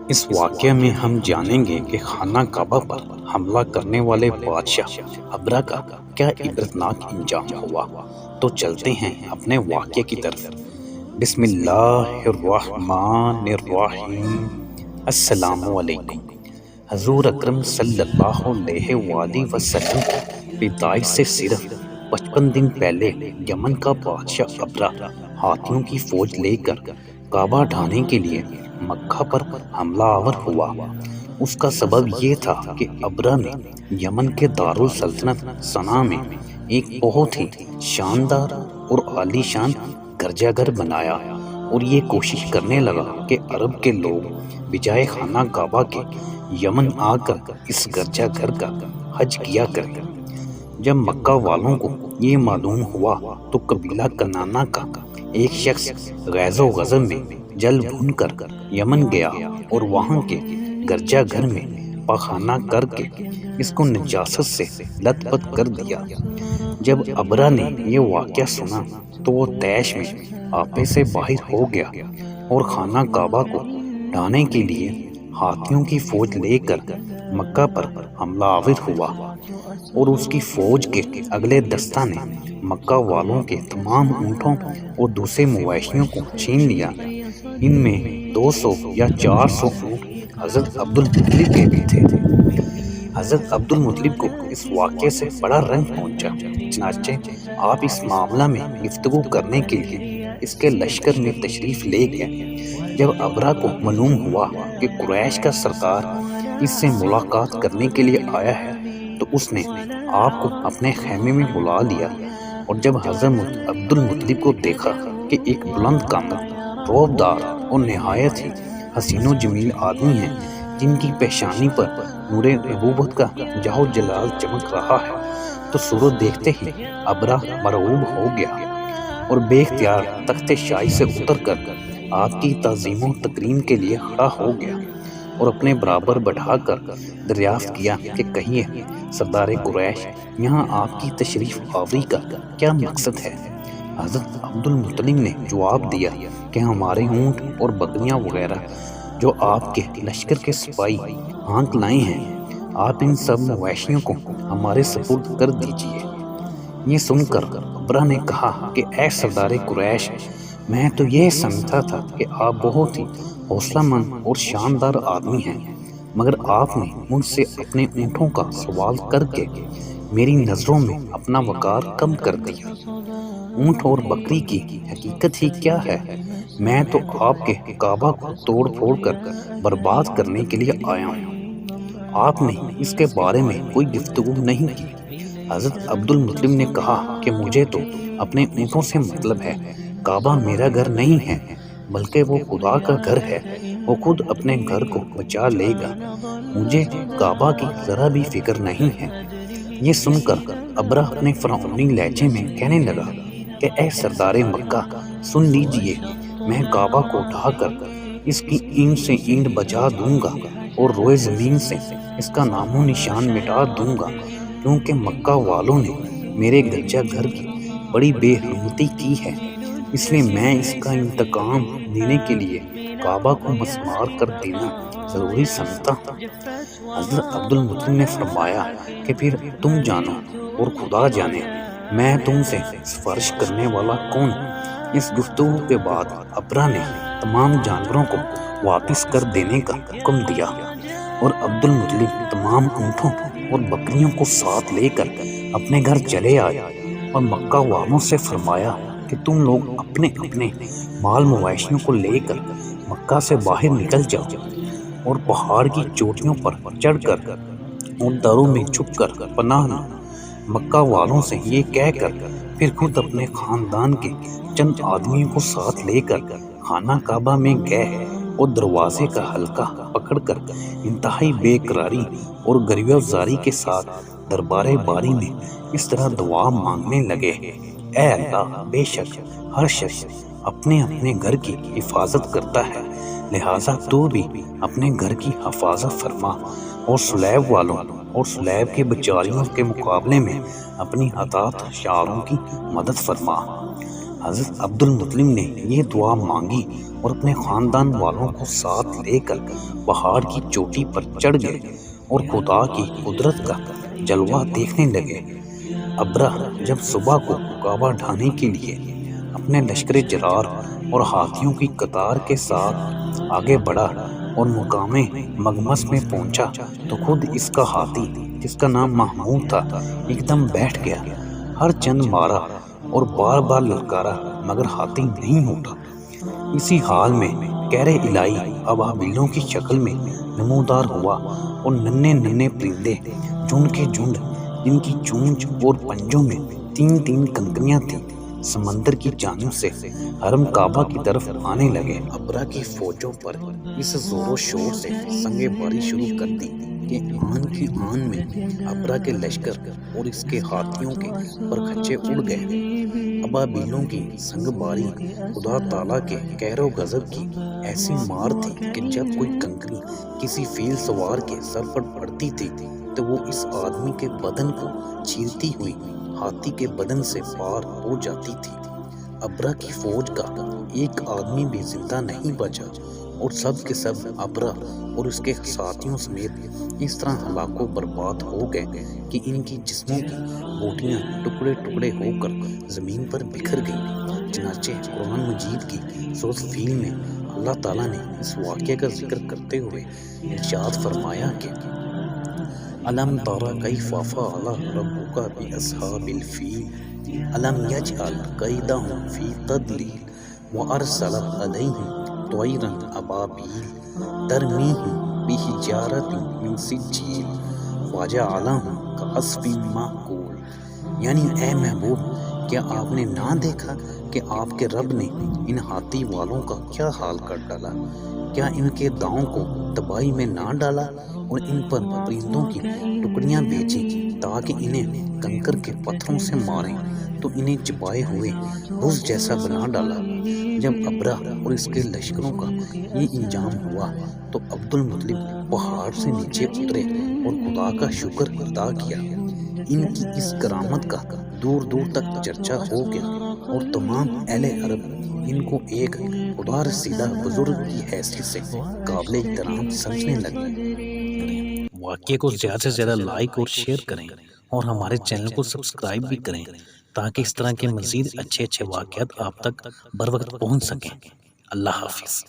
اس واقعے میں ہم جانیں گے کہ خانہ کعبہ پر حملہ کرنے والے بادشاہ ابرہ کا کیا عبرتناک انجام ہوا۔ تو چلتے ہیں اپنے واقعے کی طرف۔ بسم اللہ الرحمن الرحیم۔ السلام علیکم۔ حضور اکرم صلی اللہ علیہ وآلہ وسلم کی پیدائش سے صرف 55 دن پہلے یمن کا بادشاہ ابرہ ہاتھیوں کی فوج لے کر کعبہ ڈھانے کے لیے مکہ پر حملہ آور ہوا۔ اس کا سبب یہ تھا کہ ابرہ نے یمن کے دارالسلطنت صنعا میں ایک بہت ہی شاندار اور عالی شان گرجا گھر بنایا اور یہ کوشش کرنے لگا کہ عرب کے لوگ بجائے خانہ کعبہ کے یمن آ کر اس گرجا گھر کا حج کیا کریں۔ جب مکہ والوں کو یہ معلوم ہوا تو قبیلہ کنانہ کا ایک شخص غیظ و غضب میں جل بھن کر یمن گیا اور وہاں کے گرجا گھر میں پاخانہ کر کے اس کو نجاست سے لت پت کر دیا۔ جب ابرہ نے یہ واقعہ سنا تو وہ طیش میں آپے سے باہر ہو گیا اور خانہ کعبہ کو ڈھانے کے لیے ہاتھیوں کی فوج لے کر مکہ پر حملہ آور ہوا اور اس کی فوج کے اگلے دستہ نے مکہ والوں کے تمام اونٹوں اور دوسرے مویشیوں کو چھین لیا۔ ان میں 200 یا 400 اونٹ حضرت عبد المطلب کے بھی تھے۔ حضرت عبد المطلب کو اس واقعے سے بڑا رنج پہنچا، چنانچہ آپ اس معاملہ میں گفتگو کرنے کے لیے اس کے لشکر میں تشریف لے گئے۔ جب ابرہ کو معلوم ہوا کہ قریش کا سردار اس سے ملاقات کرنے کے لیے آیا ہے تو اس نے آپ کو اپنے خیمے میں بلا لیا، اور جب حضرت عبد المطلب کو دیکھا کہ ایک بلند قامت، روبدار اور نہایت ہی حسین و جمیل آدمی ہیں جن کی پیشانی پر نور نبوت کا جاہ و جلال چمک رہا ہے، تو صورت دیکھتے ہی ابرہ مرعوب ہو گیا اور بے اختیار تخت شاہی سے اتر کر آپ کی تعظیم و تکریم کے لیے کھڑا ہو گیا اور اپنے برابر بٹھا کر دریافت کیا کہ کہیے سردار قریش، یہاں آپ کی تشریف آوری کا کیا مقصد ہے؟ حضرت عبد المطلب نے جواب دیا کہ ہمارے اونٹ اور بکریاں وغیرہ جو آپ کے لشکر کے سپاہی ہانک لائے ہیں، آپ ان سب مویشیوں کو ہمارے سپرد کر دیجیے۔ یہ سن کر ابرہ نے کہا کہ اے سردار قریش، میں تو یہ سمجھتا تھا کہ آپ بہت ہی حوصلہ مند اور شاندار آدمی ہیں، مگر آپ نے مجھ سے اپنے اونٹوں کا سوال کر کے میری نظروں میں اپنا وقار کم کر دیا۔ اونٹ اور بکری کی حقیقت ہی کیا ہے؟ میں تو آپ کے کعبہ کو توڑ پھوڑ کر برباد کرنے کے لیے آیا ہوں۔ آپ نے اس کے بارے میں کوئی گفتگو نہیں کی۔ حضرت عبد المطلب نے کہا کہ مجھے تو اپنے اونٹوں سے مطلب ہے، کعبہ میرا گھر نہیں ہے بلکہ وہ خدا کا گھر ہے، وہ خود اپنے گھر کو بچا لے گا، مجھے کعبہ کی ذرا بھی فکر نہیں ہے۔ یہ سن کر ابرہ اپنے فرعونی لہجے میں کہنے لگا کہ اے سردار مکہ، سن لیجئے، میں کعبہ کو ڈھا کر اس کی اینٹ سے اینٹ بجا دوں گا اور روئے زمین سے اس کا نام و نشان مٹا دوں گا، کیونکہ مکہ والوں نے میرے گرجا گھر کی بڑی بے حرمتی کی ہے، اس لیے میں اس کا انتقام لینے کے لیے کعبہ کو مسمار کر دینا ضروری سمجھتا ہوں۔ حضرت عبد المطلب نے فرمایا کہ پھر تم جانو اور خدا جانے، میں تم سے سفارش کرنے والا کون؟ اس گفتگو کے بعد ابرہ نے تمام جانوروں کو واپس کر دینے کا حکم دیا اور عبد المطلب تمام اونٹوں اور بکریوں کو ساتھ لے کر اپنے گھر چلے آئے اور مکہ والوں سے فرمایا کہ تم لوگ اپنے اپنے مال مویشیوں کو لے کر مکہ سے باہر نکل جاؤ اور پہاڑ کی چوٹیوں پر چڑھ کر اور دروں میں چھپ کر پناہ لو۔ مکہ والوں سے یہ کہہ کر پھر خود اپنے خاندان کے چند آدمیوں کو ساتھ لے کر خانہ کعبہ میں گئے اور دروازے کا حلقہ پکڑ کر انتہائی بے قراری اور گریہ زاری کے ساتھ دربار باری میں اس طرح دعا مانگنے لگے، اے اللہ، بے شک ہر شخص اپنے اپنے گھر کی حفاظت کرتا ہے، لہٰذا تو بھی اپنے گھر کی حفاظت فرما اور سلیب والوں اور سلیب کے بچاریوں کے مقابلے میں اپنی عطاط شعاروں کی مدد فرما۔ حضرت عبد المطلب نے یہ دعا مانگی اور اپنے خاندان والوں کو ساتھ لے کر پہاڑ کی چوٹی پر چڑھ گئے اور خدا کی قدرت کا جلوہ دیکھنے لگے۔ ابرہ جب صبح کو کعبہ ڈھانے کے لیے اپنے لشکر جرار اور ہاتھیوں کی قطار کے ساتھ آگے بڑھا اور مقام مغمس میں پہنچا تو خود اس کا ہاتھی، جس کا نام محمود تھا، ایک دم بیٹھ گیا۔ ہر چند مارا اور بار بار للکارا مگر ہاتھی نہیں اٹھا۔ اسی حال میں کہر الہی ابابیلوں کی شکل میں نمودار ہوا اور ننھے ننھے پرندے جھنڈ کے جھنڈ، جن کی چونچ اور پنجوں میں تین تین کنکریاں تھیں، سمندر کی جانب سے حرم کعبہ کی طرف آنے لگے۔ ابرہ کی فوجوں پر اس زور و شور سے سنگ باری شروع کر دی کہ آن کی آن میں ابرہ کے لشکر اور اس کے ہاتھیوں کے پرخچے اڑ گئے۔ ابابیلوں کی سنگ باری خدا تعالیٰ کے قہر و غضب کی ایسی مار تھی کہ جب کوئی کنکری کسی فیل سوار کے سر پر پڑتی تھی تو وہ اس آدمی کے بدن کو چیرتی ہوئی ہاتھی کے بدن سے پار ہو جاتی تھی۔ ابرہ کی فوج کا ایک آدمی بھی زندہ نہیں بچا اور سب کے سب ابرہ اور اس کے ساتھیوں سمیت اس طرح ہلاک و برباد ہو گئے کہ ان کی جسموں کی بوٹیاں ٹکڑے ٹکڑے ہو کر زمین پر بکھر گئیں۔ چنانچہ قرآن مجید کی سورۃ فیل میں اللہ تعالیٰ نے اس واقعے کا ذکر کرتے ہوئے ارشاد فرمایا کہ أَلَمْ تَرَ كَيْفَ فَعَلَ رَبُّكَ بِأَصْحَابِ الْفِيلِ أَلَمْ يَجْعَلْ كَيْدَهُمْ فِي تَضْلِيلٍ وَأَرْسَلَ عَلَيْهِمْ طَيْرًا أَبَابِيلَ تَرْمِيهِمْ بِحِجَارَةٍ مِّن سِجِّيلٍ فَجَعَلَهُمْ كَعَصْفٍ مَّأْكُولٍ، یعنی اے محبوب، کیا آپ نے نہ دیکھا کہ آپ کے رب نے ان ہاتھی والوں کا کیا حال کر ڈالا؟ کیا ان کے داؤں کو تباہی میں نہ ڈالا اور ان پر پرندوں کی ٹکڑیاں بھیجی تاکہ انہیں کنکر کے پتھروں سے ماریں تو انہیں چبائے ہوئے بز جیسا بنا ڈالا۔ جب ابرہ اور اس کے لشکروں کا یہ انجام ہوا تو عبد المطلب پہاڑ سے نیچے اترے اور خدا کا شکر ادا کیا۔ ان کی اس کرامت کا دور دور تک چرچا ہو گیا اور تمام اہل عرب ان کو ایک خدا رسیدہ بزرگ کی حیثیت سے قابل احترام سمجھنے لگے۔ واقعے کو زیادہ سے زیادہ لائک اور شیئر کریں اور ہمارے چینل کو سبسکرائب بھی کریں تاکہ اس طرح کے مزید اچھے واقعات آپ تک بر وقت پہنچ سکیں۔ اللہ حافظ۔